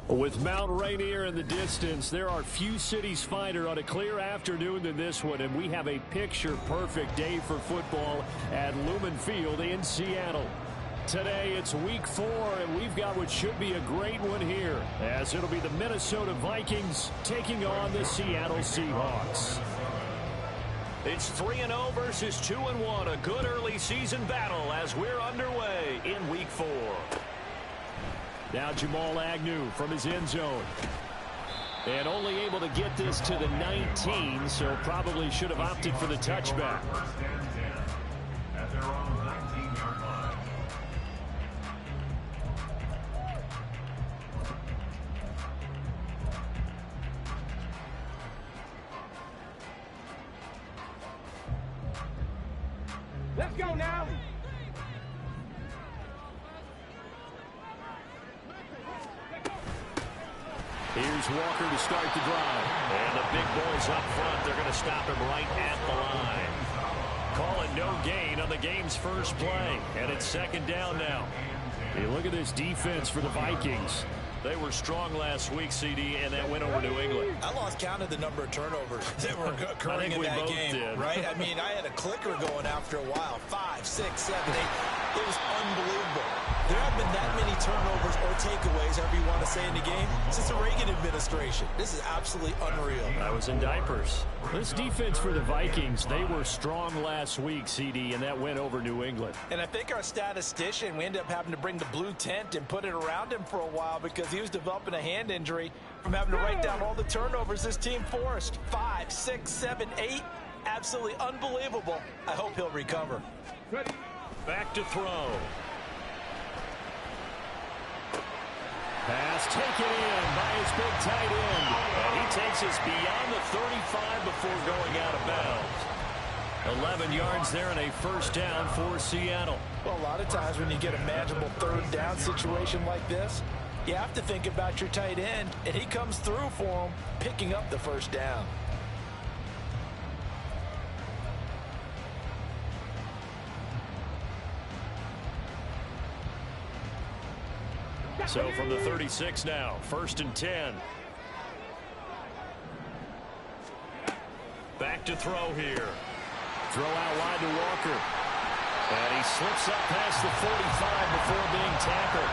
With Mount Rainier in the distance, there are few cities finer on a clear afternoon than this one, and we have a picture-perfect day for football at Lumen Field in Seattle. Today, it's week 4, and we've got what should be a great one here, as it'll be the Minnesota Vikings taking on the Seattle Seahawks. It's 3-0 versus 2-1, a good early season battle as we're underway in week 4. Now Jamal Agnew from his end zone. And only able to get this to the 19, so probably should have opted for the touchback. At their own 19-yard line. Let's go now. Here's Walker to start the drive. And the big boys up front, they're going to stop him right at the line. Call it no gain on the game's first play. And it's second down now. Hey, look at this defense for the Vikings. They were strong last week, CD, and that went over New England. I lost count of the number of turnovers that were occurring in that game, right? I mean, I had a clicker going after a while. 5, 6, 7, 8. It was unbelievable. There haven't been that many turnovers or takeaways, however you want to say, in the game since the Reagan administration. This is absolutely unreal. I was in diapers. This defense for the Vikings, they were strong last week, CD, and that went over New England. And I think our statistician, we ended up having to bring the blue tent and put it around him for a while because he was developing a hand injury from having to write down all the turnovers this team forced. 5, 6, 7, 8. Absolutely unbelievable. I hope he'll recover. Back to throw. Pass taken in by his big tight end. And he takes us beyond the 35 before going out of bounds. 11 yards there and a first down for Seattle. Well, a lot of times when you get a manageable third down situation like this, you have to think about your tight end, and he comes through for him, picking up the first down. So from the 36 now, 1st and 10. Back to throw here. Throw out wide to Walker. And he slips up past the 45 before being tackled.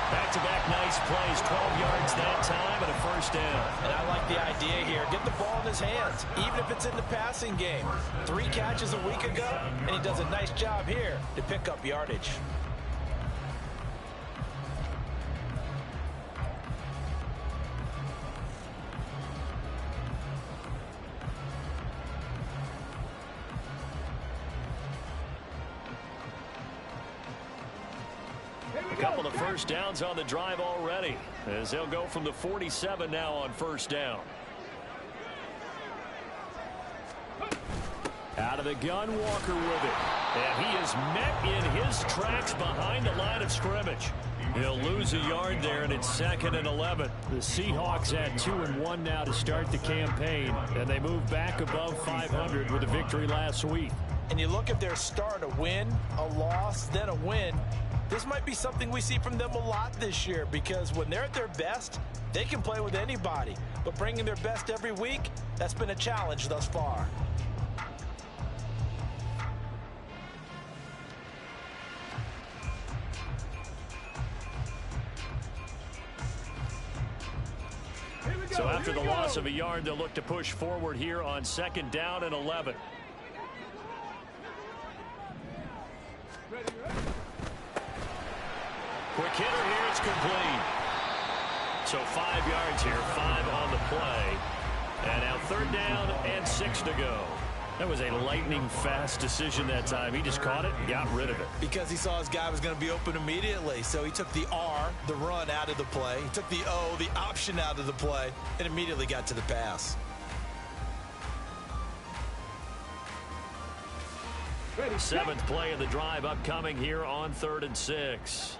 Back-to-back nice plays, 12 yards that time and a first down. And I like the idea here. Get the ball in his hands, even if it's in the passing game. 3 catches a week ago, and he does a nice job here to pick up yardage. A couple of first downs on the drive already, as they'll go from the 47 now on first down. Out of the gun, Walker with it. And he is met in his tracks behind the line of scrimmage. He'll lose a yard there, and it's 2nd and 11. The Seahawks at 2-1 now to start the campaign, and they move back above 500 with a victory last week. And you look at their start, a win, a loss, then a win. This might be something we see from them a lot this year because when they're at their best, they can play with anybody. But bringing their best every week, that's been a challenge thus far. So after the loss of a yard, they'll look to push forward here on 2nd down and 11. Quick hitter here, it's complete. So 5 yards here, 5 on the play. And now 3rd down and 6 to go. That was a lightning-fast decision that time. He just caught it and got rid of it. Because he saw his guy was going to be open immediately. So he took the R, the run, out of the play. He took the O, the option, out of the play, and immediately got to the pass. Ready, 7th play of the drive upcoming here on 3rd and 6.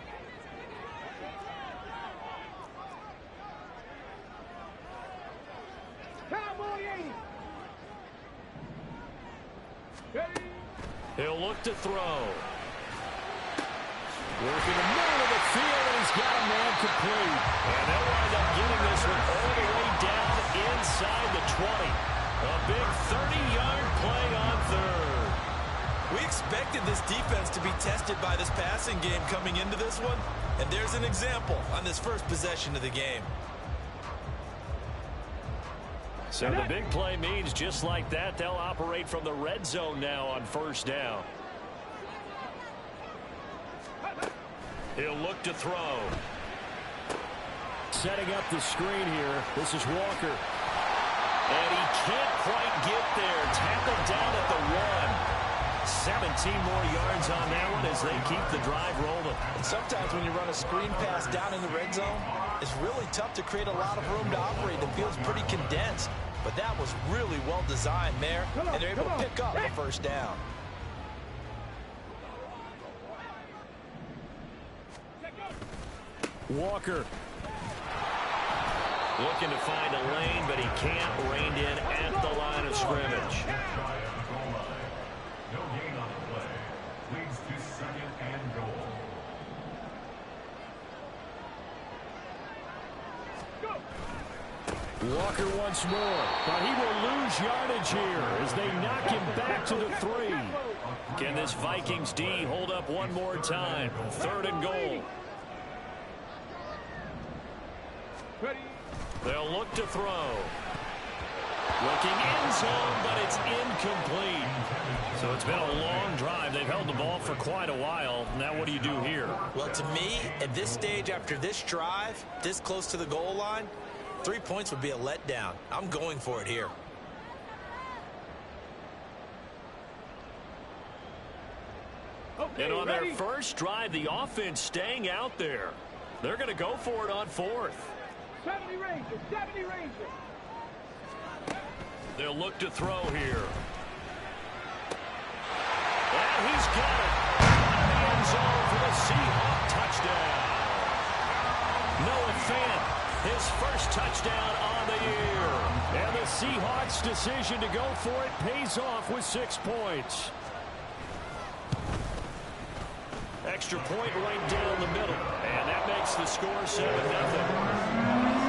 He'll look to throw. Working the middle of the field, and he's got a man complete. And they'll wind up getting this one all the way down inside the 20. A big 30-yard play on third. We expected this defense to be tested by this passing game coming into this one, and there's an example on this first possession of the game. So the big play means just like that, they'll operate from the red zone now on first down. He'll look to throw. Setting up the screen here. This is Walker. And he can't quite get there. Tackled down at the 1. 17 more yards on that one as they keep the drive rolling. And sometimes when you run a screen pass down in the red zone, it's really tough to create a lot of room to operate. The field's pretty condensed. But that was really well designed there, and they're able to pick up the first down. Walker. Looking to find a lane, but he can't. Reined in at the line of scrimmage. No gain on the play. Leads to second and goal. Walker once more, but he will lose yardage here as they knock him back to the 3. Can this Vikings D hold up one more time? Third and goal. They'll look to throw. Looking end zone, but it's incomplete. So it's been a long drive. They've held the ball for quite a while. Now what do you do here? Well, to me, at this stage, after this drive, this close to the goal line, 3 points would be a letdown. I'm going for it here. And on their first drive, the offense staying out there. They're going to go for it on fourth. 70 Rangers, 70 Rangers. They'll look to throw here. And he's got it. Out of the end zone for the Seahawk touchdown. Noah Fant, his first touchdown on the year. And the Seahawks' decision to go for it pays off with 6 points. Extra point right down the middle. And that makes the score 7-0.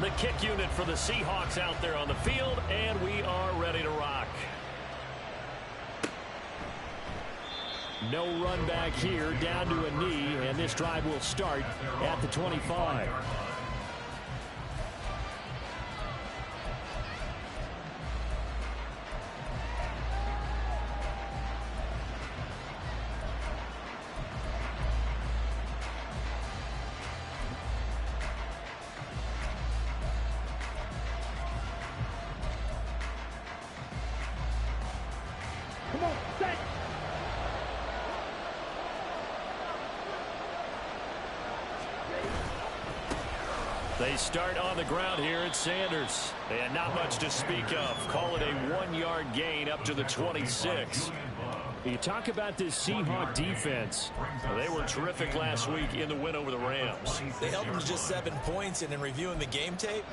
The kick unit for the Seahawks out there on the field, and we are ready to rock. No run back here, down to a knee, and this drive will start at the 25. They start on the ground here at Sanders. And not much to speak of. Call it a 1-yard gain up to the 26. You talk about this Seahawk defense. They were terrific last week in the win over the Rams. They held them to just 7 points, and in reviewing the game tape,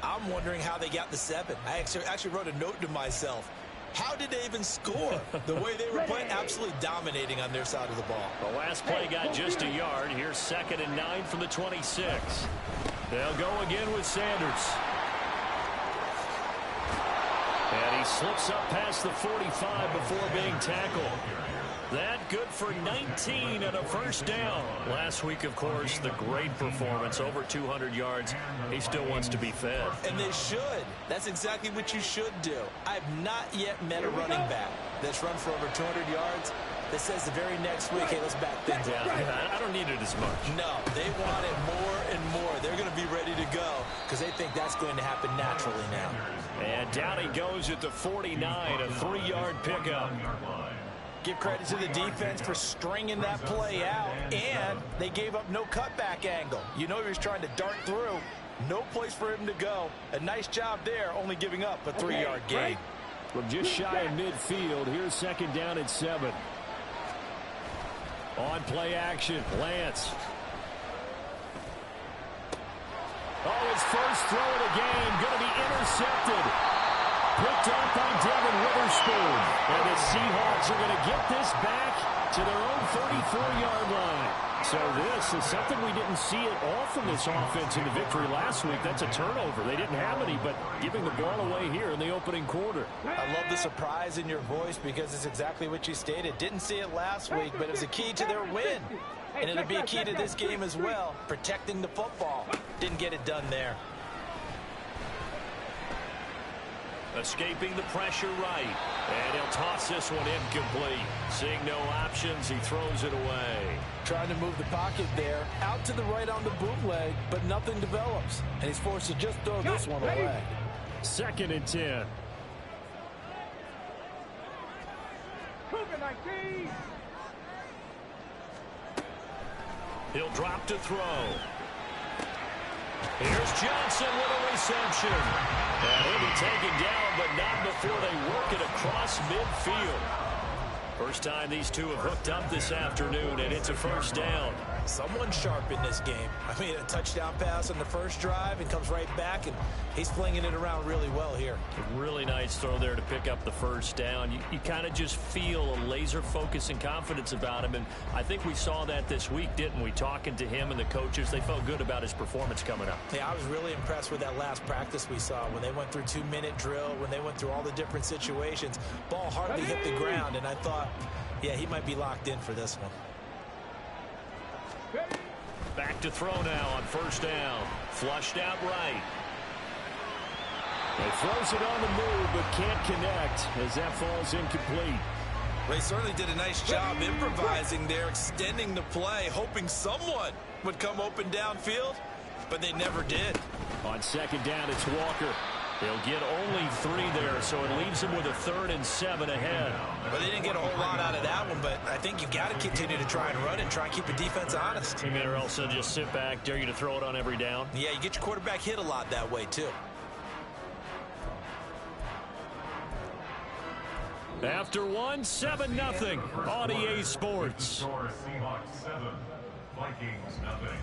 I'm wondering how they got the 7. I actually wrote a note to myself. How did they even score? The way they were playing, absolutely dominating on their side of the ball. The last play got just a yard. Here's 2nd and 9 from the 26. They'll go again with Sanders. And he slips up past the 45 before being tackled. That good for 19 and a first down. Last week, of course, the great performance, over 200 yards. He still wants to be fed. And they should. That's exactly what you should do. I have not yet met a running back that's run for over 200 yards that says the very next week, hey, let's back things up. I don't need it as much. No, they want it more and more. They're going to be ready to go because they think that's going to happen naturally now. And down he goes at the 49, a 3-yard pickup. Give credit to the defense for stringing that play out, and they gave up no cutback angle. You know he was trying to dart through. No place for him to go. A nice job there, only giving up a 3-yard gain. From just shy of midfield, here's second down at 7. On play action, Lance. Oh, his first throw of the game, going to be intercepted. Picked up by Devin Witherspoon. And the Seahawks are going to get this back to their own 34-yard line. So this is something we didn't see at all from this offense in the victory last week. That's a turnover. They didn't have any, but giving the ball away here in the opening quarter. I love the surprise in your voice because it's exactly what you stated. Didn't see it last week, but it was a key to their win. And it'll be a key to this game as well, protecting the football. Didn't get it done there. Escaping the pressure right. And he'll toss this one incomplete. Seeing no options, he throws it away. Trying to move the pocket there. Out to the right on the bootleg, but nothing develops. And he's forced to just throw this one away. Second and 10. He'll drop to throw. Here's Johnson with a reception. And he'll be taken down, but not before they work it across midfield. First time these two have hooked up this afternoon, and it's a first down. Someone sharp in this game. I mean, a touchdown pass on the first drive and comes right back, and he's flinging it around really well here. A really nice throw there to pick up the first down. You kind of just feel a laser focus and confidence about him, and I think we saw that this week, didn't we? Talking to him and the coaches, they felt good about his performance coming up. Yeah, I was really impressed with that last practice we saw when they went through 2-minute drill, when they went through all the different situations. Ball hardly hit the ground, and I thought, yeah, he might be locked in for this one. Back to throw now on first down. Flushed out right. He throws it on the move, but can't connect as that falls incomplete. They certainly did a nice job improvising there, extending the play, hoping someone would come open downfield, but they never did. On second down, it's Walker. They'll get only 3 there, so it leaves them with a 3rd and 7 ahead. Well, they didn't get a whole lot out of that one, but I think you've got to continue to try and run and try and keep the defense honest. Or else they'll just sit back, dare you to throw it on every down. Yeah, you get your quarterback hit a lot that way, too. After one, 7-0 on EA Sports. Seahawks 7, Vikings 0.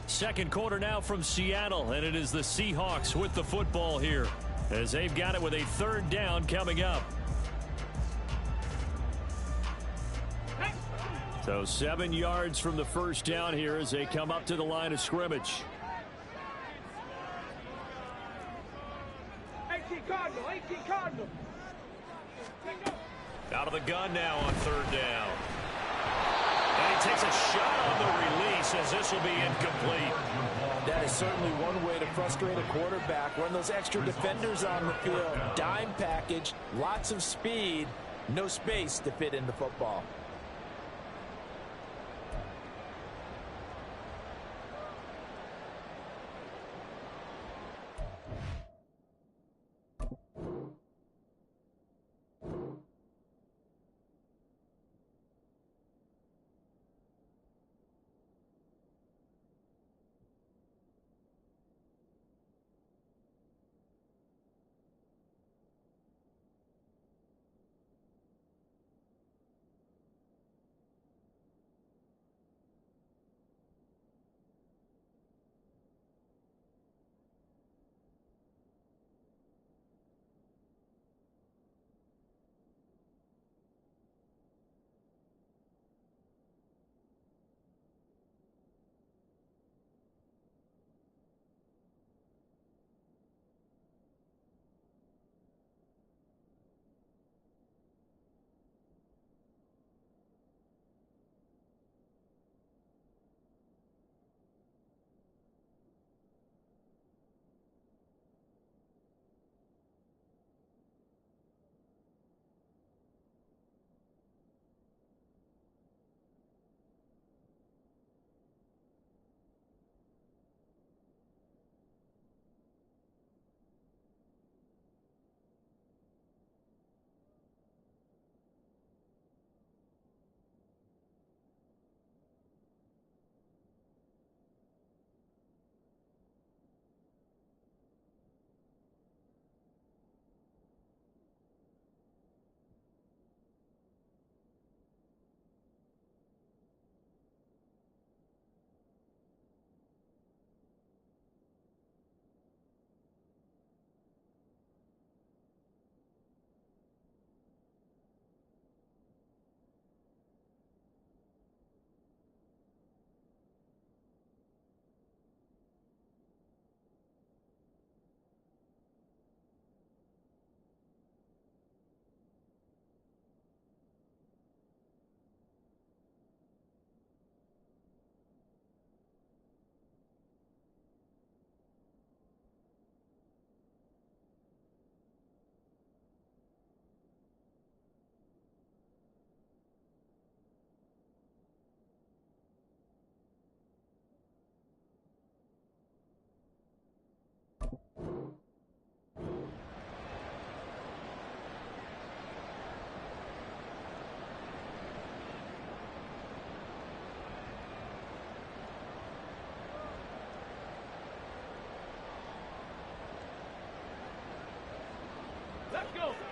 Second quarter now from Seattle, and it is the Seahawks with the football here as they've got it with a 3rd down coming up. So 7 yards from the first down here as they come up to the line of scrimmage. 18 Cardinal. Out of the gun now on 3rd down. And he takes a shot on the release as this will be incomplete. That is certainly one way to frustrate a quarterback. Run those extra defenders on the field. Dime package, lots of speed, no space to fit in the football.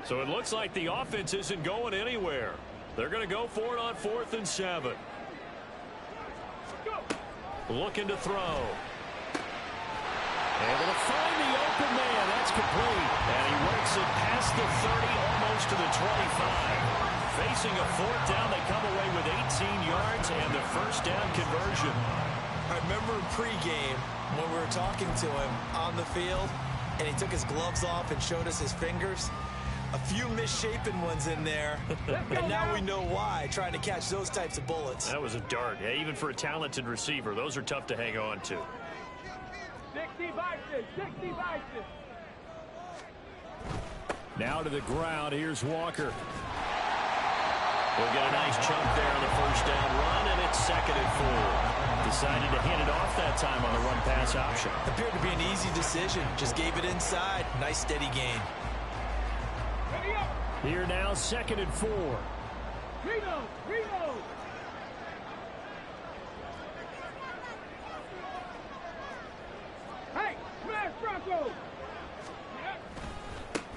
So it looks like the offense isn't going anywhere. They're going to go for it on 4th and 7. Looking to throw. Able to find the open man. That's complete. And he works it past the 30, almost to the 25. Facing a 4th down, they come away with 18 yards and the first down conversion. I remember in pregame when we were talking to him on the field, and he took his gloves off and showed us his fingers. A few misshapen ones in there, and now we know why, trying to catch those types of bullets. That was a dart. Yeah, even for a talented receiver, those are tough to hang on to. 60 boxes, 60 boxes. Now to the ground. Here's Walker. We'll get a nice chunk there on the first down run, and it's 2nd and 4. Decided to hand it off that time on the run-pass option. Appeared to be an easy decision. Just gave it inside. Nice steady gain. Here now, 2nd and 4. Reno. Hey, smash Bronco.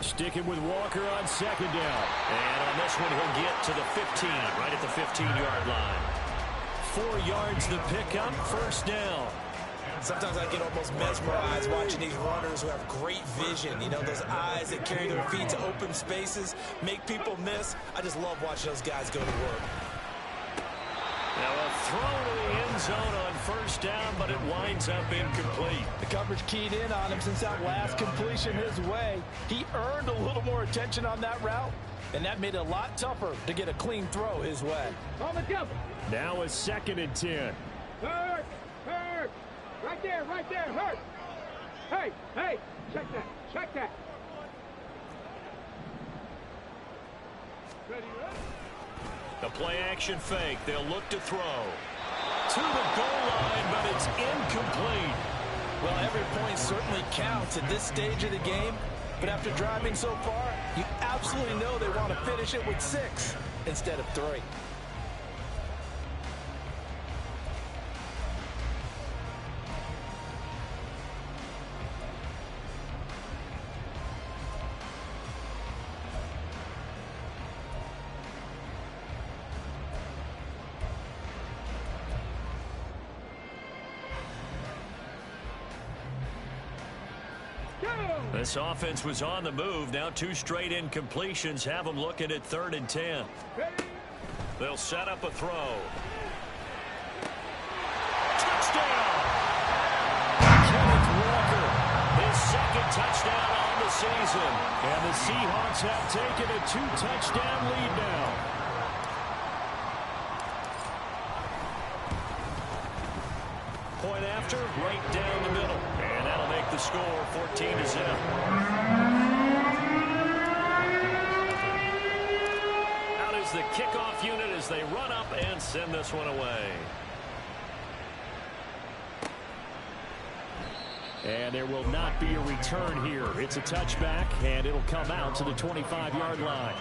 Sticking with Walker on 2nd down. And on this one, he'll get to the 15, right at the 15-yard line. 4 yards the pickup, first down. Sometimes I get almost mesmerized watching these runners who have great vision. You know, those eyes that carry their feet to open spaces, make people miss. I just love watching those guys go to work. Now a throw to the end zone on first down, but it winds up incomplete. The coverage keyed in on him since that last completion his way. He earned a little more attention on that route, and that made it a lot tougher to get a clean throw his way. On the double. Now a 2nd and 10. Hurt. Right there, hurt. Hey, check that. Ready, The play-action fake. They'll look to throw. To the goal line, but it's incomplete. Well, every point certainly counts at this stage of the game, but after driving so far, you absolutely know they want to finish it with 6 instead of 3. This offense was on the move. Now 2 straight incompletions have them looking at 3rd and 10. They'll set up a throw. Touchdown! Kenneth Walker, his 2nd touchdown on the season. And the Seahawks have taken a 2-touchdown lead now. Point after, right down the middle. And that'll make the score 14-0. Out is the kickoff unit as they run up and send this one away. And there will not be a return here. It's a touchback, and it'll come out to the 25-yard line.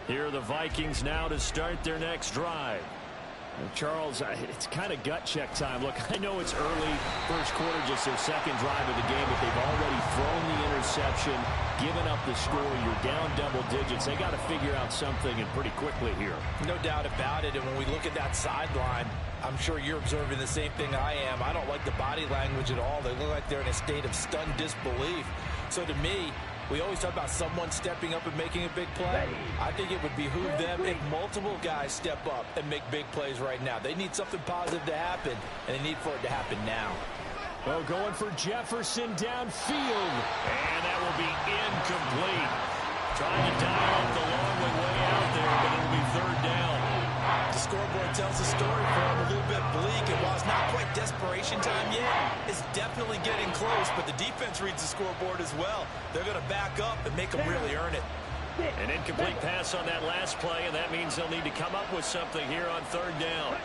Here are the Vikings now to start their next drive. Well, Charles, it's kind of gut check time. Look, I know it's early, first quarter, just their 2nd drive of the game, but they've already thrown the interception, given up the score. You're down double digits. They got to figure out something, and pretty quickly here. No doubt about it, and when we look at that sideline, I'm sure you're observing the same thing I am. I don't like the body language at all. They look like they're in a state of stunned disbelief. So to me, we always talk about someone stepping up and making a big play. I think it would behoove them if multiple guys step up and make big plays right now. They need something positive to happen, and they need for it to happen now. Oh, going for Jefferson downfield. And that will be incomplete. Trying to dial up the long way out there, but it'll be 3rd down. The scoreboard tells the story for him a little bit bleak, and while it's not quite desperation time yet, it's definitely getting close, but the defense reads the scoreboard as well. They're going to back up and make them really earn it. An incomplete pass on that last play, and that means they'll need to come up with something here on 3rd down.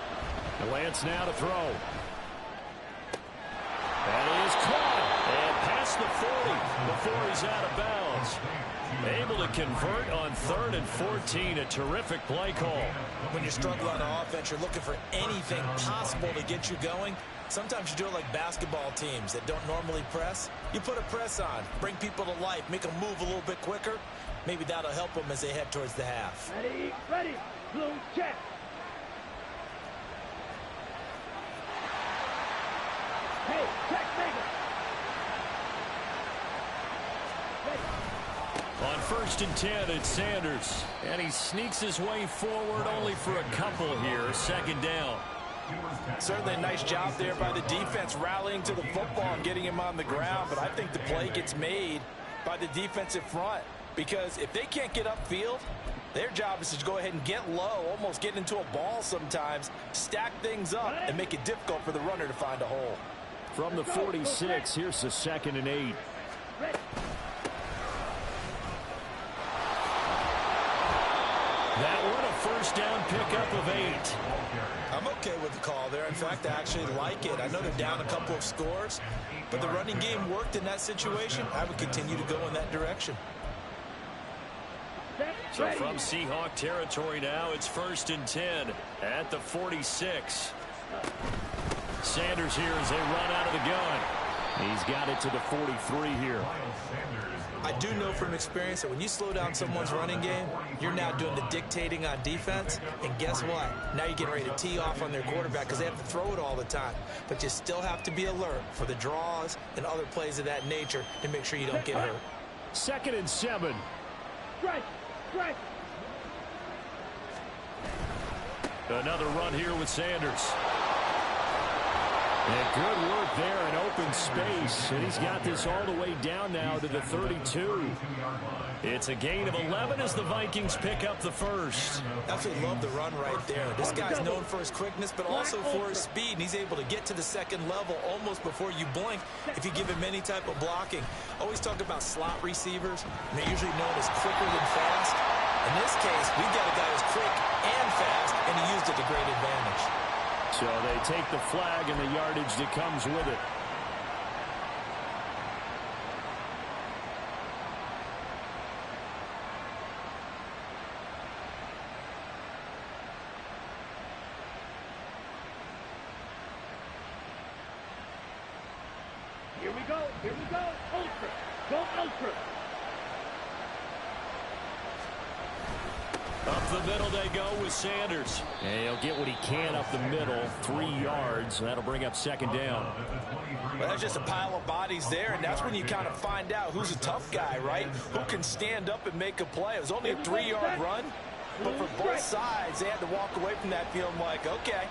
Lance now to throw. That is caught. And past the 40 before he's out of bounds. Able to convert on 3rd and 14. A terrific play call. When you're struggling on offense, you're looking for anything possible to get you going. Sometimes you do it like basketball teams that don't normally press. You put a press on, bring people to life, make them move a little bit quicker. Maybe that'll help them as they head towards the half. Ready, ready, blue check. Hey, check, nigga. On 1st and 10, it's Sanders. And he sneaks his way forward only for a couple here. 2nd down. Certainly a nice job there by the defense rallying to the football and getting him on the ground. But I think the play gets made by the defensive front. Because if they can't get upfield, their job is to go ahead and get low, almost get into a ball sometimes, stack things up, and make it difficult for the runner to find a hole. From the 46, here's the 2nd and 8. That one, a 1st down pickup of 8. I'm okay with the call there. In fact, I actually like it. I know they're down a couple of scores, but the running game worked in that situation. I would continue to go in that direction. So from Seahawk territory now, it's 1st and 10 at the 46. Sanders here as they run out of the gun. He's got it to the 43 here. I do know from experience that when you slow down someone's running game, you're now doing the dictating on defense. And guess what? Now you're getting ready to tee off on their quarterback because they have to throw it all the time. But you still have to be alert for the draws and other plays of that nature to make sure you don't get hurt. 2nd and 7. Strike, strike. Another run here with Sanders. And good work there in open space. And he's got this all the way down now to the 32. It's a gain of 11 as the Vikings pick up the 1st. Absolutely love the run right there. This guy's known for his quickness, but also for his speed. And he's able to get to the 2nd level almost before you blink if you give him any type of blocking. Always talk about slot receivers. And they're usually known as quicker than fast. In this case, we've got a guy who's quick and fast, and he used it to great advantage. So they take the flag and the yardage that comes with it. Here we go, here we go. Ultra, go ultra. Up the middle they go with Sanders. And he'll get what he can up the middle, 3 yards. That'll bring up 2nd down. Well, that's just a pile of bodies there, and that's when you kind of find out who's a tough guy, right? Who can stand up and make a play. It was only a 3-yard run, but for both sides, they had to walk away from that feeling like, okay,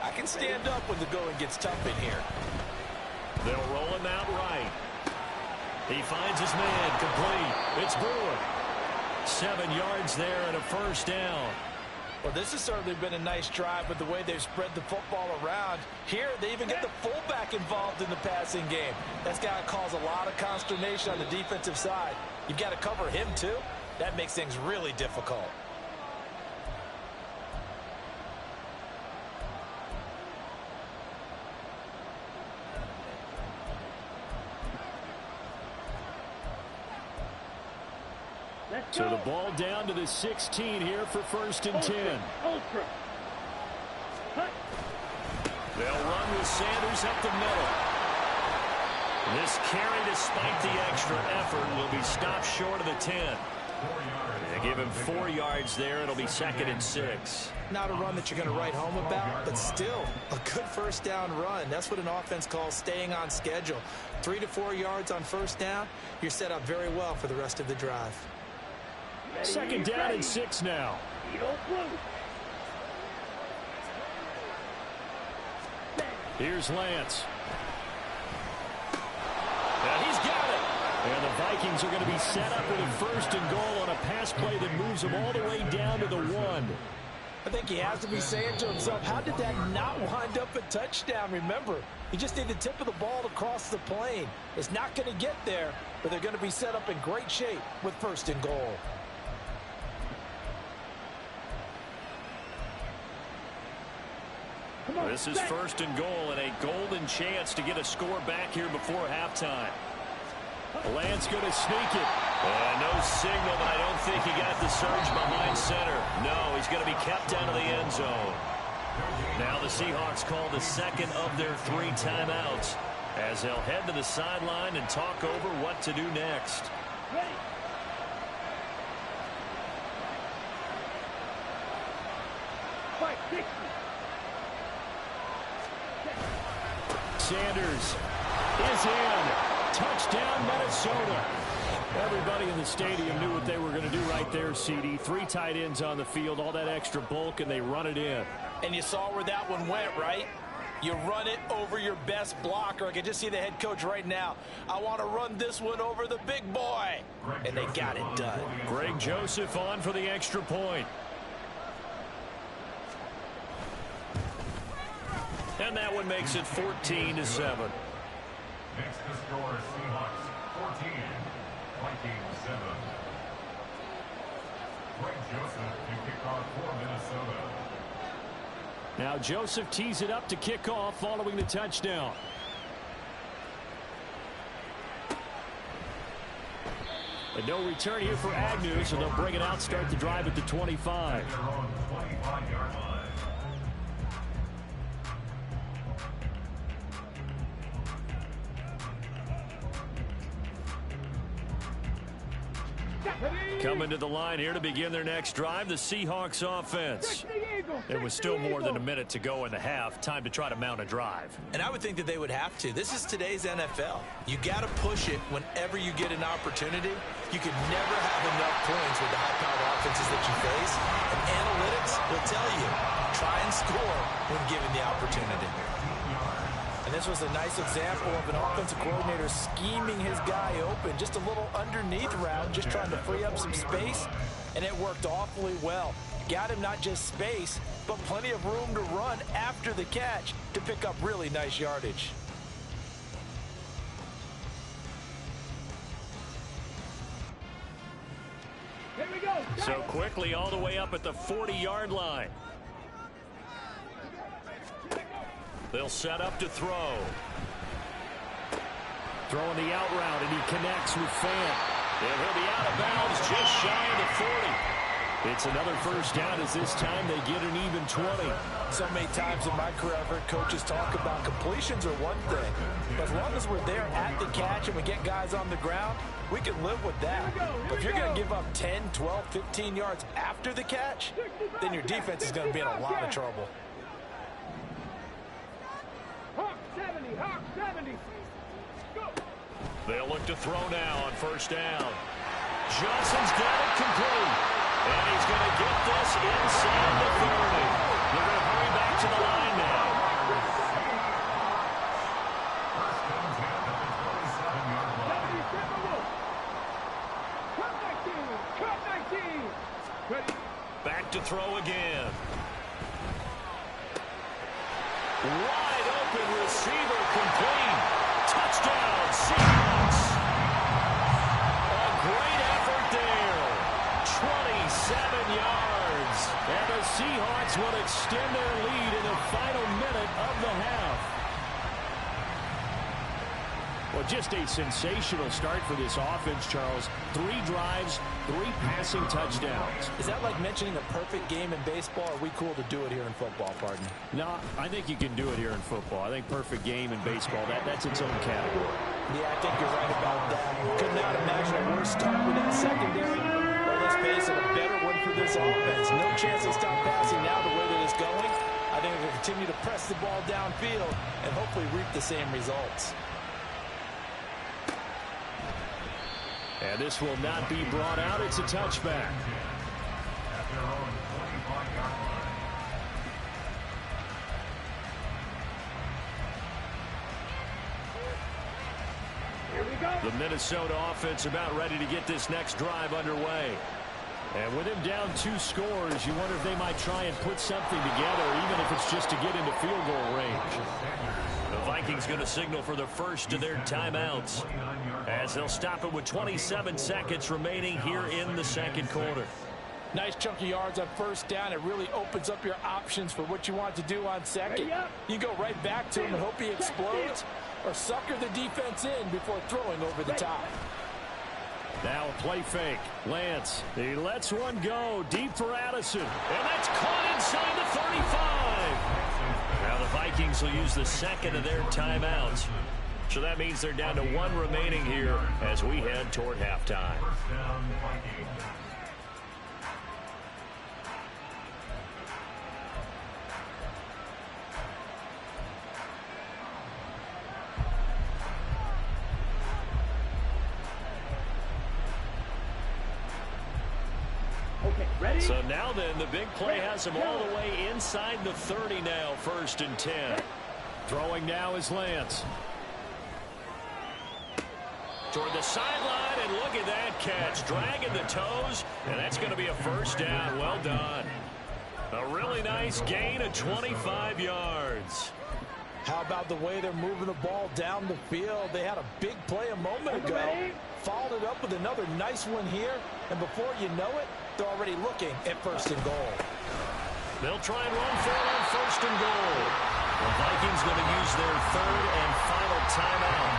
I can stand up when the going gets tough in here. They'll roll him out right. He finds his man complete. It's Brewer. 7 yards there and a 1st down. Well, this has certainly been a nice drive with the way they've spread the football around. Here, they even get the fullback involved in the passing game. That's got to cause a lot of consternation on the defensive side. You've got to cover him, too. That makes things really difficult. So the ball down to the 16 here for 1st and 10. Ultra. They'll run with Sanders up the middle. This carry, despite the extra effort, will be stopped short of the 10. They give him 4 yards there. It'll be 2nd and 6. Not a run that you're going to write home about, but still a good 1st down run. That's what an offense calls staying on schedule. 3 to 4 yards on 1st down. You're set up very well for the rest of the drive. 2nd down and 6 now. Here's Lance. And he's got it. And the Vikings are going to be set up with a 1st and goal on a pass play that moves them all the way down to the 1. I think he has to be saying to himself, how did that not wind up a touchdown? Remember, he just need the tip of the ball to cross the plane. It's not going to get there, but they're going to be set up in great shape with 1st and goal. This is 1st and goal and a golden chance to get a score back here before halftime. Lance going to sneak it. No signal, but I don't think he got the surge behind center. No, he's going to be kept out of the end zone. Now the Seahawks call the second of their 3 timeouts as they'll head to the sideline and talk over what to do next. Sanders is in. Touchdown, Minnesota. Everybody in the stadium knew what they were going to do right there, CD. 3 tight ends on the field, all that extra bulk, and they run it in. And you saw where that one went, right? You run it over your best blocker. I can just see the head coach right now. I want to run this one over the big boy. And they got it done. Greg Joseph on for the extra point. And that one makes it 14-7. Next to score, Seahawks 14, Vikings 7. Greg Joseph to kick off for Minnesota. Now Joseph tees it up to kick off following the touchdown. And no return here for Agnew, so they'll bring it out, start the drive at the 25. Their own 25-yard line. Coming to the line here to begin their next drive, the Seahawks offense. It was still more than a minute to go in the half. Time to try to mount a drive. And I would think that they would have to. This is today's NFL. You got to push it whenever you get an opportunity. You can never have enough points with the high-powered offenses that you face. And analytics will tell you, try and score when given the opportunity. And this was a nice example of an offensive coordinator scheming his guy open. Just a little underneath route, just trying to free up some space. And it worked awfully well. Got him not just space, but plenty of room to run after the catch to pick up really nice yardage. Here we go. So quickly all the way up at the 40-yard line. They'll set up to throw. Throwing the out route, and he connects with Fant. And he'll be out of bounds just shy of the 40. It's another first down as this time they get an even 20. So many times in my career, I've heard coaches talk about completions are one thing. But as long as we're there at the catch and we get guys on the ground, we can live with that. But if you're going to give up 10, 12, 15 yards after the catch, then your defense is going to be in a lot of trouble. Hawk 70, Hawk 70. Go. They'll look to throw now on first down. Johnson's got it complete. And he's going to get this inside the 30. They're going to hurry back to the line now. Back to throw again. Wide open receiver complete. Touchdown, Seahawks. A great effort there. 27 yards. And the Seahawks will extend their lead in the final minute of the half. Well, just a sensational start for this offense, Charles. 3 drives, 3 passing touchdowns. Is that like mentioning a perfect game in baseball? Or are we cool to do it here in football, pardon? No, I think you can do it here in football. I think perfect game in baseball, that's its own category. Yeah, I think you're right about that. Could not imagine a worse start with that secondary. Well, let's face it, a better one for this offense. No chance to stop passing now the way that it's going. I think they'll continue to press the ball downfield and hopefully reap the same results. And this will not be brought out. It's a touchback. At their own 25-yard line. Here we go. The Minnesota offense about ready to get this next drive underway. And with him down 2 scores, you wonder if they might try and put something together, even if it's just to get into field goal range. The Vikings going to signal for the first of their timeouts, as they'll stop it with 27 seconds remaining here in the second quarter. Nice chunk of yards on first down. It really opens up your options for what you want to do on second. You go right back to him and hope he explodes, or sucker the defense in before throwing over the top. Now a play fake. Lance, he lets one go deep for Addison. And that's caught inside the 35. Now the Vikings will use the second of their timeouts. So that means they're down to one remaining here as we head toward halftime. So now then, the big play has him all the way inside the 30 now, 1st and 10. Throwing now is Lance. Toward the sideline, and look at that catch. Dragging the toes, and that's going to be a first down. Well done. A really nice gain of 25 yards. How about the way they're moving the ball down the field? They had a big play a moment ago. Followed it up with another nice one here. And before you know it, they're already looking at 1st and goal. They'll try and run for it on 1st and goal. The Vikings going to use their 3rd and final timeout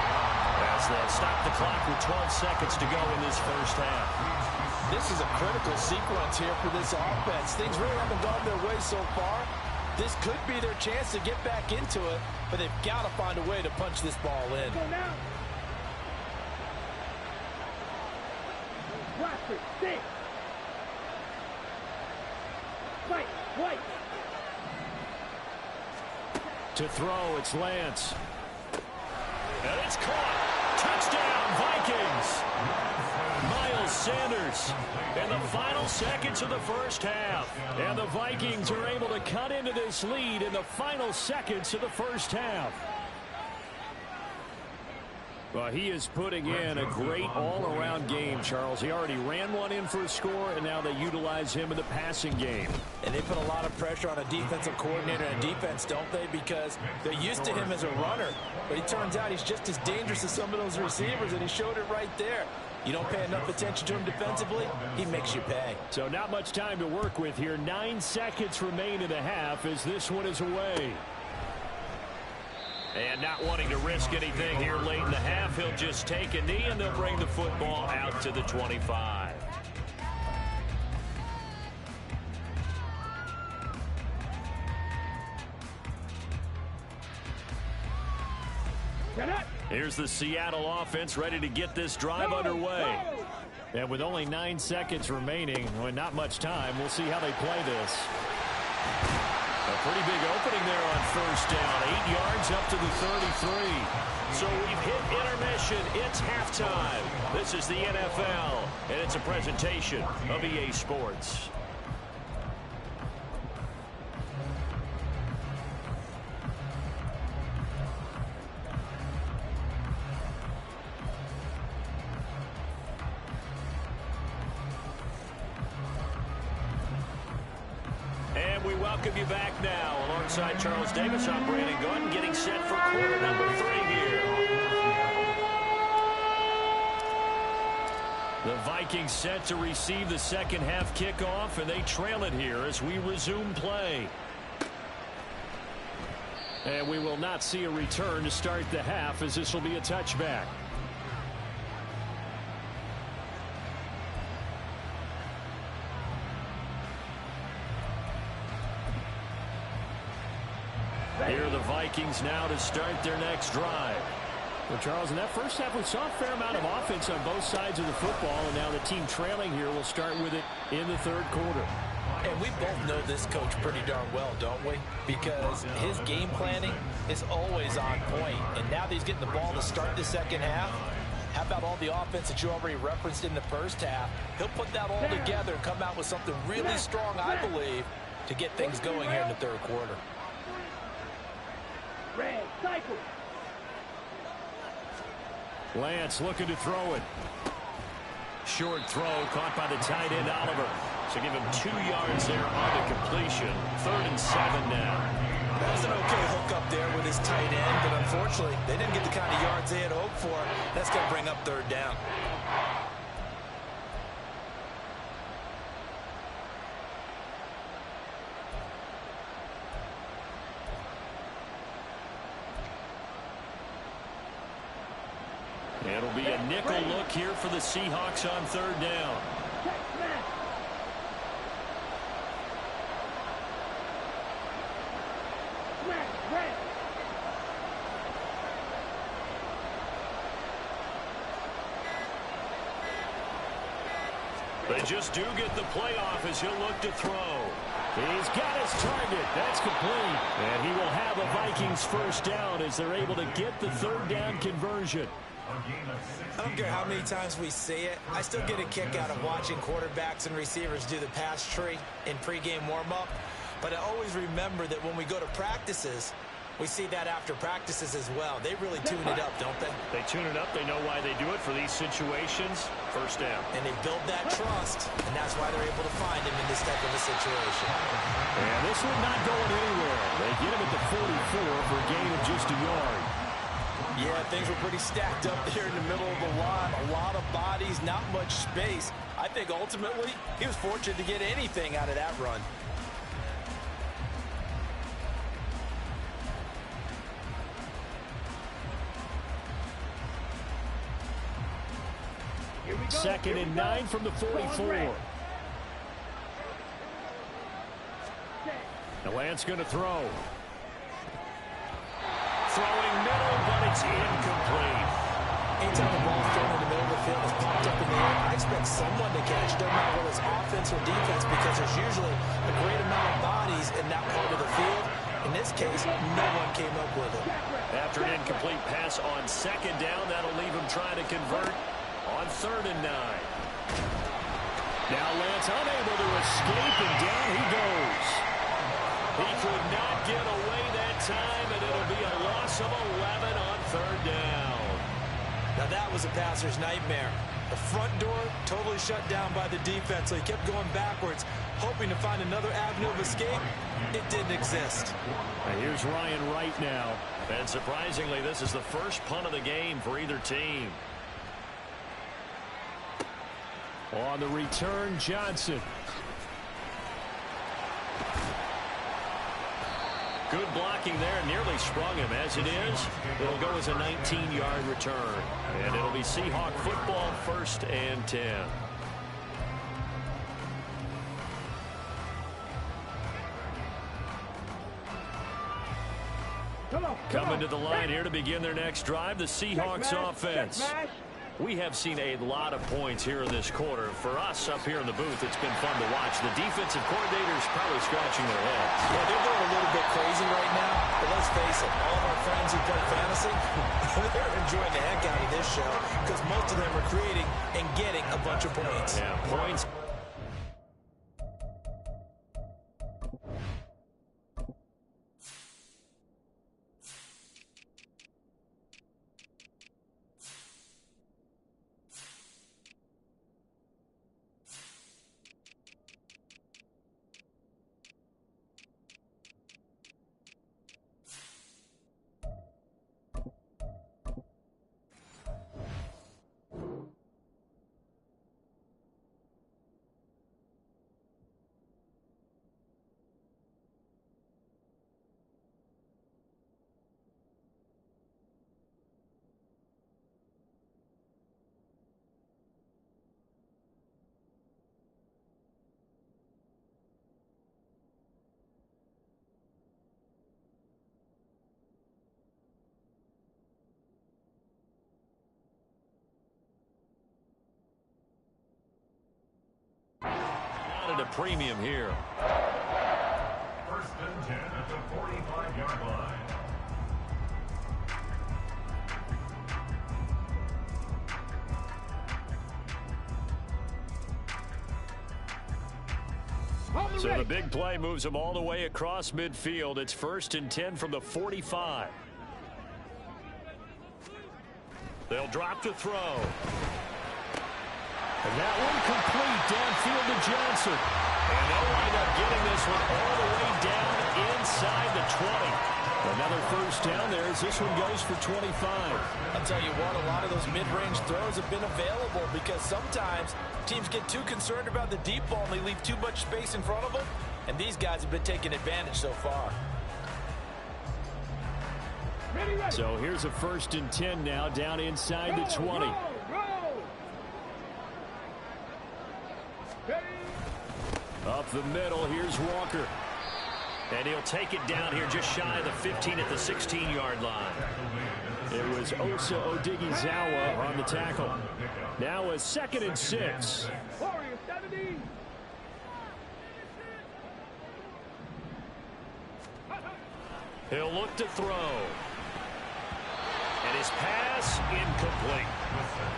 as they'll stop the clock with 12 seconds to go in this first half. This is a critical sequence here for this offense. Things really haven't gone their way so far. This could be their chance to get back into it, but they've got to find a way to punch this ball in. To throw, it's Lance. And it's caught. Touchdown, Vikings. Miles Sanders in the final seconds of the first half. And the Vikings are able to cut into this lead in the final seconds of the first half. Well, he is putting in a great all-around game, Charles. He already ran one in for a score, and now they utilize him in the passing game. And they put a lot of pressure on a defensive coordinator and defense, don't they? Because they're used to him as a runner. But it turns out he's just as dangerous as some of those receivers, and he showed it right there. You don't pay enough attention to him defensively, he makes you pay. So not much time to work with here. 9 seconds remain in the half as this one is away. And not wanting to risk anything here late in the half, he'll just take a knee and they'll bring the football out to the 25. Here's the Seattle offense ready to get this drive underway. And with only 9 seconds remaining, well, not much time, we'll see how they play this. A pretty big opening there on first down. 8 yards up to the 33. So we've hit intermission. It's halftime. This is the NFL, and it's a presentation of EA Sports. Welcome you back now. Alongside Charles Davis, I'm Brandon Gunn, getting set for quarter number 3 here. The Vikings set to receive the second half kickoff, and they trail it here as we resume play. And we will not see a return to start the half, as this will be a touchback. Here are the Vikings now to start their next drive. Well, Charles, in that first half, we saw a fair amount of offense on both sides of the football, and now the team trailing here will start with it in the third quarter. And we both know this coach pretty darn well, don't we? Because his game planning is always on point. And now that he's getting the ball to start the second half, how about all the offense that you already referenced in the first half? He'll put that all together and come out with something really strong, I believe, to get things going here in the third quarter. Red cycle. Lance looking to throw it. Short throw caught by the tight end Oliver. So give him 2 yards there on the completion. 3rd and 7 now. That was an okay hook up there with his tight end, but unfortunately they didn't get the kind of yards they had hoped for. That's going to bring up 3rd down. It'll be a nickel look here for the Seahawks on third down. They just do get the playoff as he'll look to throw. He's got his target. That's complete. And he will have a Vikings first down as they're able to get the third down conversion. I don't care how many times we see it. I still get a kick out of watching quarterbacks and receivers do the pass tree in pregame warm-up. But I always remember that when we go to practices, we see that after practices as well. They really tune it up, don't they? They tune it up. They know why they do it for these situations. First down. And they build that trust, and that's why they're able to find him in this type of a situation. And this one not going anywhere. They get him at the 44 for a gain of just a yard. Yeah, things were pretty stacked up there in the middle of the line. A lot of bodies, not much space. I think ultimately he was fortunate to get anything out of that run. Second and 9 from the 44. The Lance going to throw. Throwing middle, but it's incomplete. Anytime the ball's thrown in the middle of the field, it's popped up in the air, I expect someone to catch. Doesn't matter whether it's offense or defense, because there's usually a great amount of bodies in that part of the field. In this case, no one came up with it. After an incomplete pass on second down, that'll leave him trying to convert on third and 9. Now Lance unable to escape, and down he goes. He could not get away that time, and it'll be a loss of 11 on third down. Now that was a passer's nightmare. The front door totally shut down by the defense, so he kept going backwards, hoping to find another avenue of escape. It didn't exist. And here's Ryan Wright now. And surprisingly, this is the first punt of the game for either team. On the return, Johnson. Good blocking there, nearly sprung him. As it is, it'll go as a 19-yard return. And it'll be Seahawk football, first and 10. Coming to the line here to begin their next drive, the Seahawks offense. We have seen a lot of points here in this quarter. For us up here in the booth, it's been fun to watch. The defensive coordinators probably scratching their heads. Yeah, they're going a little bit crazy right now, but let's face it, all of our friends who play fantasy, they're enjoying the heck out of this show because most of them are creating and getting a bunch of points. Yeah, points. At a premium here. First and 10 at the 45-yard line. So the big play moves them all the way across midfield. It's first and 10 from the 45. They'll drop to throw. And that one complete downfield to Johnson. And they'll wind up getting this one all the way down inside the 20. Another first down there as this one goes for 25. I'll tell you what, a lot of those mid-range throws have been available because sometimes teams get too concerned about the deep ball and they leave too much space in front of them. And these guys have been taking advantage so far. So here's a 1st and 10 now, down inside the 20. Up the middle, here's Walker. And he'll take it down here just shy of the 15 at the 16-yard line. It was Osa Odighizuwa on the tackle. Now a 2nd and 6. He'll look to throw. And his pass incomplete.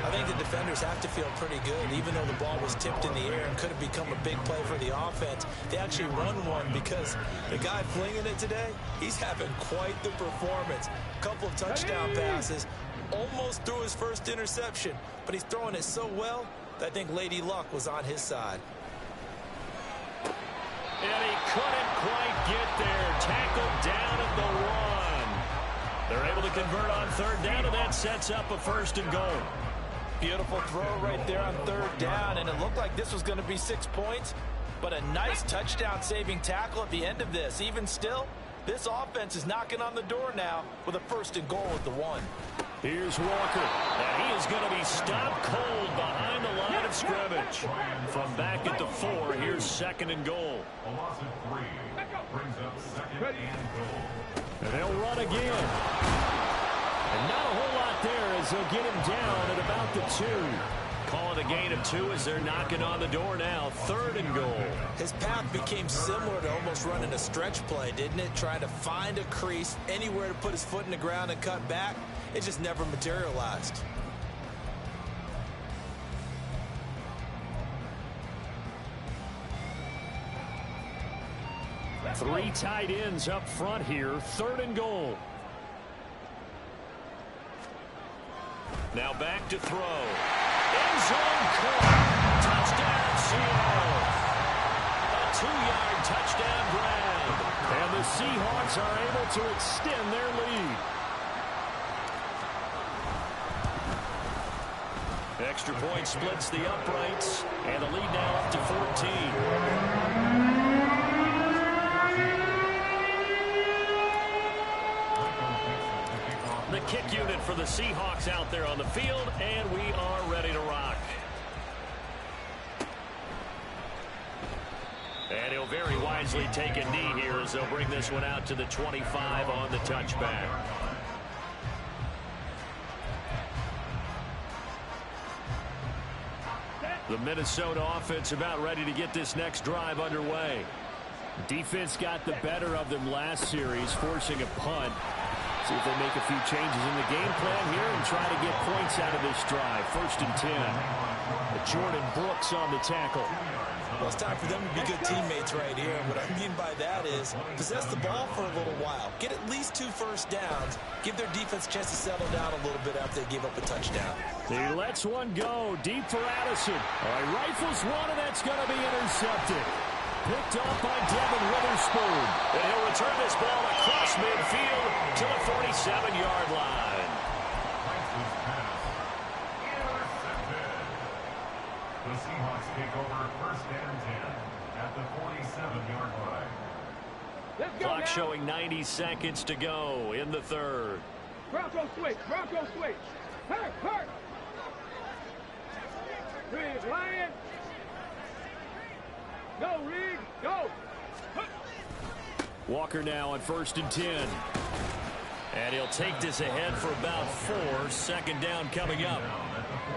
I think the defenders have to feel pretty good. Even though the ball was tipped in the air and could have become a big play for the offense, they actually won one because the guy flinging it today, he's having quite the performance. A couple of touchdown passes, almost threw his first interception, but he's throwing it so well that I think Lady Luck was on his side. And he couldn't quite get there. Tackled down at the 1. They're able to convert on 3rd down, and that sets up a 1st and goal. Beautiful throw right there on 3rd down, and it looked like this was going to be 6 points, but a nice touchdown-saving tackle at the end of this. Even still, this offense is knocking on the door now with a 1st and goal at the 1. Here's Walker. And he is going to be stopped cold behind the line of scrimmage. From back at the 4, here's 2nd and goal. A loss of 3 brings up 2nd and goal. And they'll run again. And not a whole lot there as they'll get him down at about the 2. Call it a gain of 2 as they're knocking on the door now. 3rd and goal. His path became similar to almost running a stretch play, didn't it? Trying to find a crease, anywhere to put his foot in the ground and cut back. It just never materialized. Three tight ends up front here. 3rd and goal. Now back to throw. End zone caught. Touchdown Seattle. A 2-yard touchdown grab. And the Seahawks are able to extend their lead. Extra point splits the uprights. And the lead now up to 14. The kick unit for the Seahawks out there on the field, and we are ready to rock. And he'll very wisely take a knee here as they'll bring this one out to the 25 on the touchback. The Minnesota offense about ready to get this next drive underway. Defense got the better of them last series, forcing a punt. See if they make a few changes in the game plan here and try to get points out of this drive. 1st and 10. Jordan Brooks on the tackle. Well, it's time for them to be good teammates right here. What I mean by that is possess the ball for a little while. Get at least 2 first downs. Give their defense a chance to settle down a little bit after they give up a touchdown. He lets one go deep for Addison. Rifles one, and that's going to be intercepted. Picked off by Devin Witherspoon. And he'll return this ball across midfield to the 47-yard line. The Seahawks take over 1st and 10 at the 47-yard line. Clock showing 90 seconds to go in the 3rd. Bronco switch. Bronco switch. Hurt. Reed, Lion. Go, Reed. Go. Walker now on 1st and 10. And he'll take this ahead for about 4. 2nd down coming up.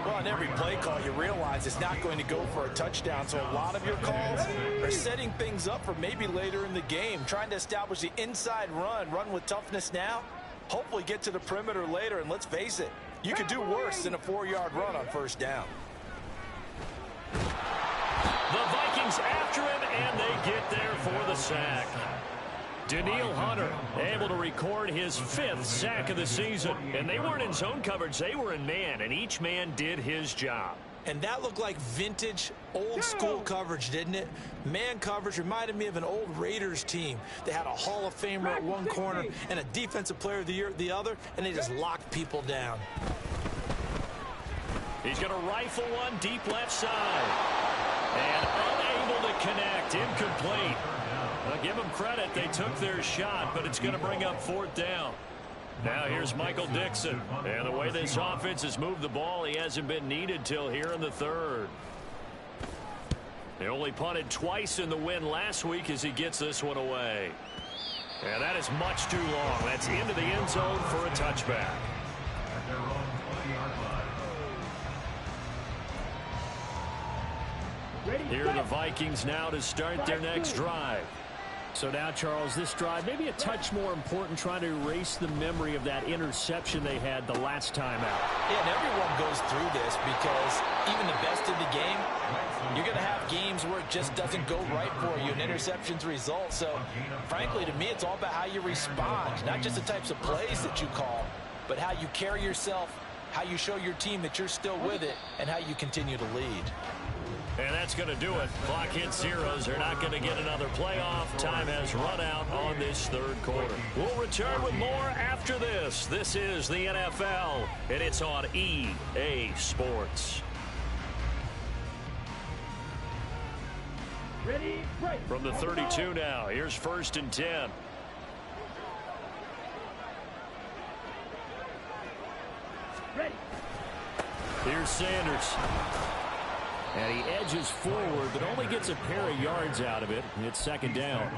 Well, on every play call, you realize it's not going to go for a touchdown, so a lot of your calls are setting things up for maybe later in the game, trying to establish the inside run with toughness now, hopefully get to the perimeter later, and let's face it, you could do worse than a 4-yard run on 1st down. The Vikings after him, and they get there for the sack. Daniil Hunter able to record his 5th sack of the season. And they weren't in zone coverage, they were in man, and each man did his job. And that looked like vintage, old-school coverage, didn't it? Man coverage reminded me of an old Raiders team. They had a Hall of Famer at one corner and a Defensive Player of the Year at the other, and they just locked people down. He's going to rifle one deep left side. And unable to connect, incomplete. Well, give them credit, they took their shot, but it's going to bring up 4th down. Now here's Michael Dixon. And the way this offense has moved the ball, he hasn't been needed till here in the third. They only punted twice in the win last week as he gets this one away. And that is much too long. That's into the end zone for a touchback. Here are the Vikings now to start their next drive. So now, Charles, this drive maybe a touch more important, trying to erase the memory of that interception they had the last time out. Yeah, and everyone goes through this because even the best in the game, you're going to have games where it just doesn't go right for you, and interceptions result. So, frankly, to me, it's all about how you respond, not just the types of plays that you call, but how you carry yourself, how you show your team that you're still with it, and how you continue to lead. And that's going to do it. Clock hits zeros. They're not going to get another playoff. Time has run out on this third quarter. We'll return with more after this. This is the NFL, and it's on EA Sports. Ready, break. From the 32 now, here's 1st and 10. Ready. Here's Sanders. And he edges forward, but only gets a pair of yards out of it. It's 2nd down.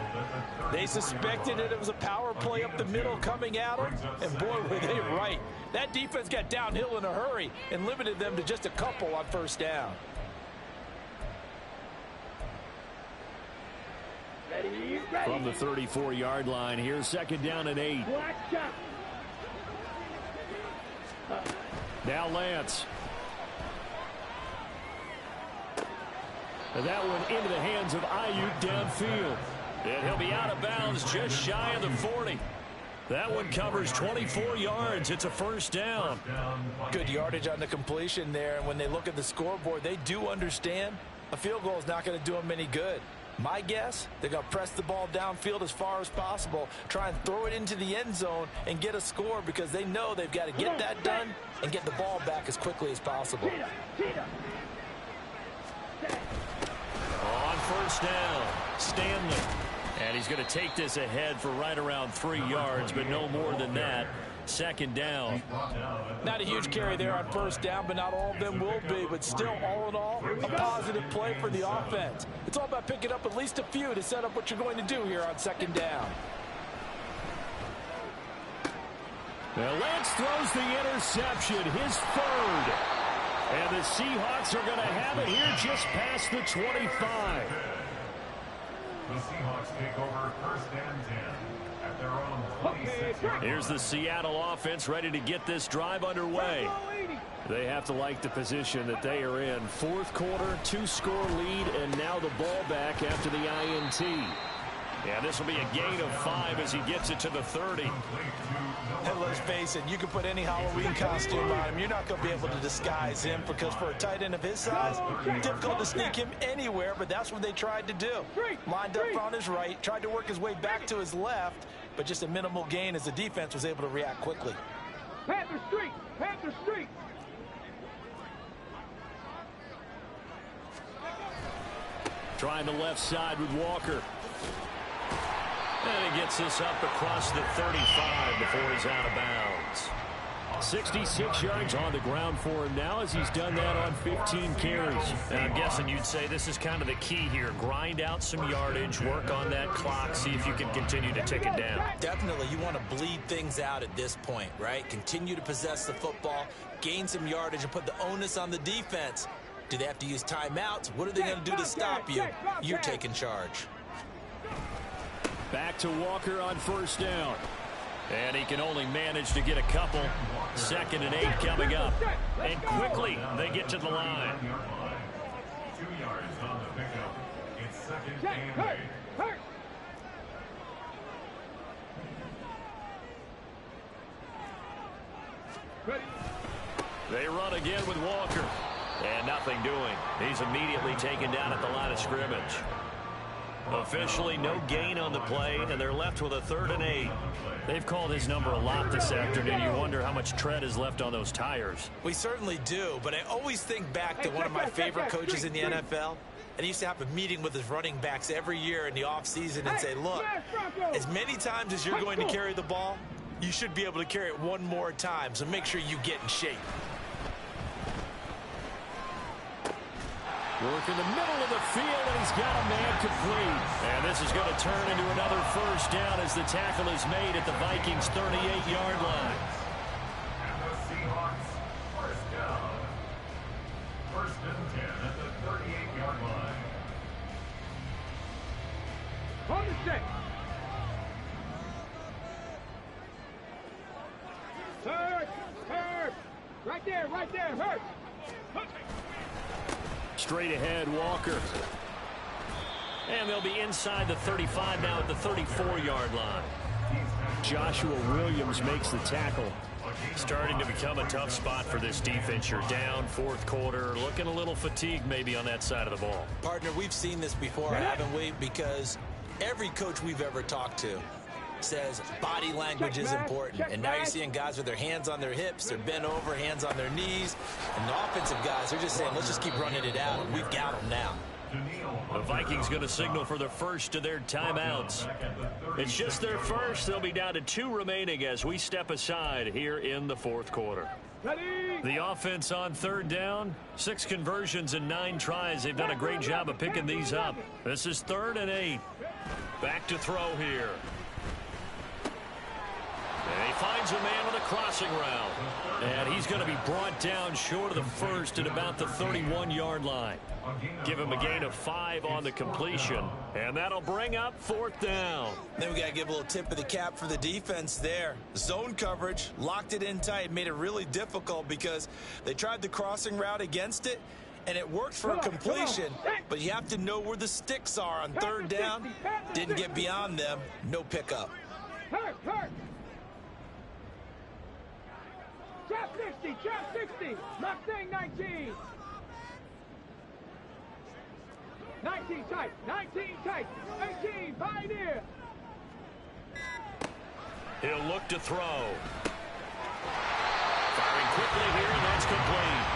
They suspected it was a power play up the middle coming at them, and boy, were they right. That defense got downhill in a hurry and limited them to just a couple on 1st down. Ready. From the 34-yard line, here's 2nd down and 8. Now Lance. And that one into the hands of Ayuk downfield. And he'll be out of bounds just shy of the 40. That one covers 24 yards. It's a 1st down. Good yardage on the completion there. And when they look at the scoreboard, they do understand a field goal is not going to do them any good. My guess, they're going to press the ball downfield as far as possible, try and throw it into the end zone and get a score because they know they've got to get that done and get the ball back as quickly as possible. On 1st down, Stanley. And he's going to take this ahead for right around 3 yards, but no more than that. 2nd down. Not a huge carry there on 1st down, but not all of them will be. But still, all in all, a positive play for the offense. It's all about picking up at least a few to set up what you're going to do here on 2nd down. Now Lance throws the interception, his 3rd. And the Seahawks are going to have it here just past the 25. The Seahawks take over 1st and 10 at their own 26. Here's the Seattle offense ready to get this drive underway. They have to like the position that they are in. 4th quarter, 2-score lead, and now the ball back after the INT. Yeah, this will be a gain of 5 as he gets it to the 30. And let's face it, you can put any Halloween costume on him. You're not going to be able to disguise him because for a tight end of his size, difficult to sneak him anywhere, but that's what they tried to do. Lined up on his right, tried to work his way back to his left, but just a minimal gain as the defense was able to react quickly. Panther Street! Panther Street! Trying the left side with Walker. And he gets this up across the 35 before he's out of bounds. 66 yards on the ground for him now as he's done that on 15 carries. And I'm guessing you'd say this is kind of the key here. Grind out some yardage, work on that clock, see if you can continue to tick it down. Definitely, you want to bleed things out at this point, right? Continue to possess the football, gain some yardage, and put the onus on the defense. Do they have to use timeouts? What are they going to do to stop you? You're taking charge. Back to Walker on 1st down. And he can only manage to get a couple. 2nd and 8 coming up. And quickly they get to the line. 2 yards on the pickup. It's 2nd and 8. They run again with Walker. And nothing doing. He's immediately taken down at the line of scrimmage. Officially no gain on the play, and they're left with a 3rd and 8. They've called his number a lot this afternoon. You wonder how much tread is left on those tires. We certainly do, but I always think back to one of my favorite coaches in the NFL. And he used to have a meeting with his running backs every year in the offseason and say, look, as many times as you're going to carry the ball, you should be able to carry it one more time, so make sure you get in shape. Work in the middle of the field, and he's got a man complete. And this is going to turn into another first down as the tackle is made at the Vikings' 38-yard line. And the Seahawks, first down. First and 10 at the 38-yard line. Hold the stick. Hurt. Right there, hurt. Straight ahead, Walker. And they'll be inside the 35 now at the 34-yard line. Joshua Williams makes the tackle. Starting to become a tough spot for this defense. You're down fourth quarter, looking a little fatigued maybe on that side of the ball. Partner, we've seen this before, haven't we? Because every coach we've ever talked to says body language is important. And now you're seeing guys with their hands on their hips, they're bent over, hands on their knees. And the offensive guys, they're just saying, let's just keep running it out, and we've got them now. The Vikings going to signal for the first of their timeouts. It's just their first. They'll be down to 2 remaining as we step aside here in the fourth quarter. The offense on third down, 6 conversions and 9 tries. They've done a great job of picking these up. This is 3rd and 8. Back to throw here. And he finds a man on a crossing route. And he's going to be brought down short of the first at about the 31-yard line. Give him a gain of 5 on the completion. And that'll bring up 4th down. Then we got to give a little tip of the cap for the defense there. Zone coverage, locked it in tight, made it really difficult because they tried the crossing route against it, and it worked for a completion. But you have to know where the sticks are on 3rd down. Didn't get beyond them. No pickup. Hurt. Trap 60. Mustang 19. 19 tight. 18, Pioneer. He'll look to throw. Firing quickly here, and that's complete.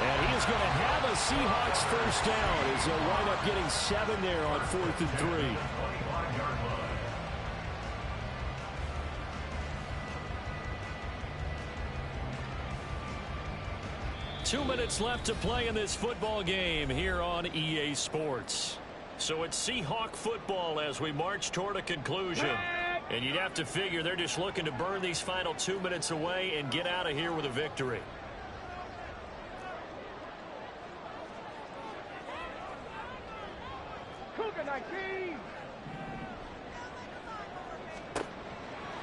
And he is going to have a Seahawks first down as they'll wind up getting 7 there on 4th and 3. 2 minutes left to play in this football game here on EA Sports. So it's Seahawk football as we march toward a conclusion. And you'd have to figure they're just looking to burn these final 2 minutes away and get out of here with a victory. Cougar 19.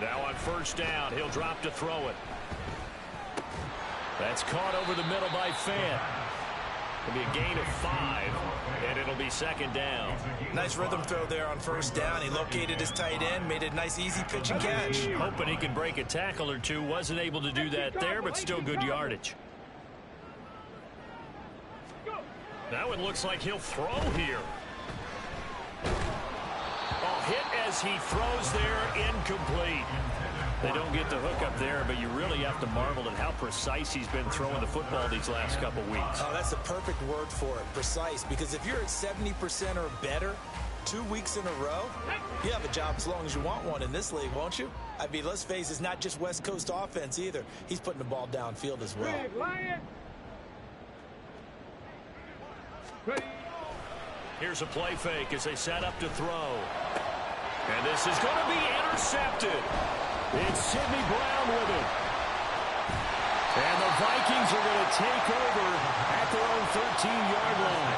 Now on first down, he'll drop to throw it. That's caught over the middle by Fant. It'll be a gain of 5, and it'll be 2nd down. Nice rhythm throw there on first down. He located his tight end, made a nice easy pitch and catch. Hoping he can break a tackle or two. Wasn't able to do that there, but still good yardage. That one looks like he'll throw here. Oh, hit as he throws there, incomplete. They don't get the hook up there, but you really have to marvel at how precise he's been throwing the football these last couple weeks. Oh, that's the perfect word for it, precise, because if you're at 70% or better 2 weeks in a row, you have a job as long as you want one in this league, won't you? I mean, let's face it, it's not just West Coast offense either. He's putting the ball downfield as well. Here's a play fake as they set up to throw. And this is going to be intercepted. It's Sidney Brown with it. And the Vikings are going to take over at their own 13-yard line.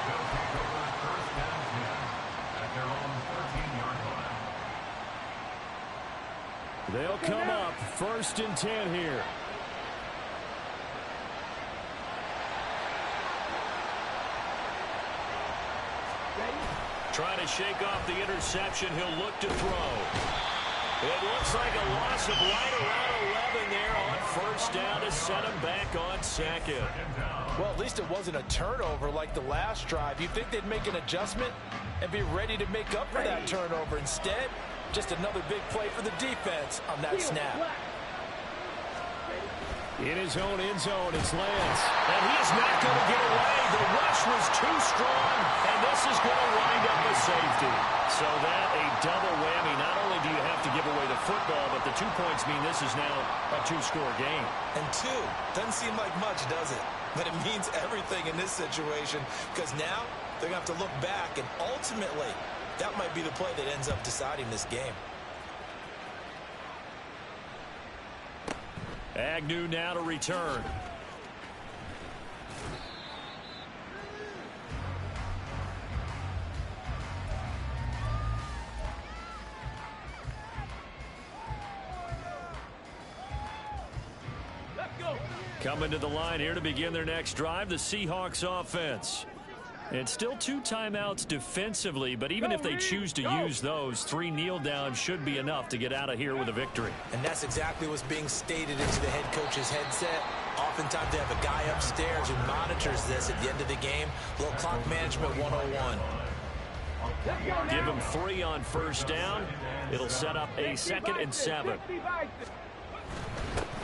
They'll take over first and 10 at their own 13-yard line. They'll come up 1st and 10 here. Trying to shake off the interception. He'll look to throw. It looks like a loss of right around 11 there on first down to set him back on 2nd. Well, at least it wasn't a turnover like the last drive. You'd think they'd make an adjustment and be ready to make up for that turnover. Instead, just another big play for the defense on that snap. In his own end zone, it's Lance. And he is not going to get away. The rush was too strong, and this is going to wind up a safety. So that a double whammy. Not only do you have to give away the football, but the 2 points mean this is now a two-score game. And two, doesn't seem like much, does it? But it means everything in this situation, because now they're going to have to look back, and ultimately, that might be the play that ends up deciding this game. Agnew now to return. Coming to the line here to begin their next drive, the Seahawks offense. It's still 2 timeouts defensively, but even if they choose to use those, 3 kneel downs should be enough to get out of here with a victory. And that's exactly what's being stated into the head coach's headset. Oftentimes they have a guy upstairs who monitors this at the end of the game. Little clock management 101. Give him 3 on first down. It'll set up a 2nd and 7.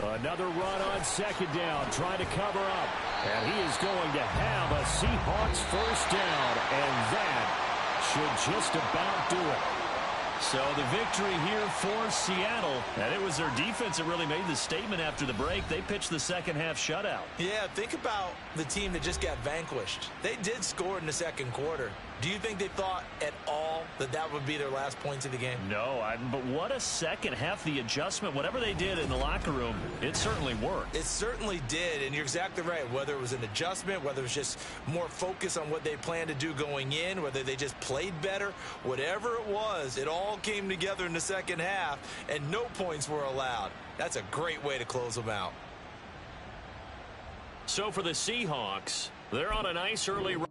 Another run on 2nd down, trying to cover up. And he is going to have a Seahawks first down, and that should just about do it. So the victory here for Seattle, and it was their defense that really made the statement after the break. They pitched the second half shutout. Yeah, think about the team that just got vanquished. They did score in the second quarter. Do you think they thought at all that that would be their last points of the game? No, but what a second half. The adjustment, whatever they did in the locker room, it certainly worked. It certainly did, and you're exactly right. Whether it was an adjustment, whether it was just more focus on what they planned to do going in, whether they just played better, whatever it was, it all came together in the second half, and no points were allowed. That's a great way to close them out. So for the Seahawks, they're on a nice early run.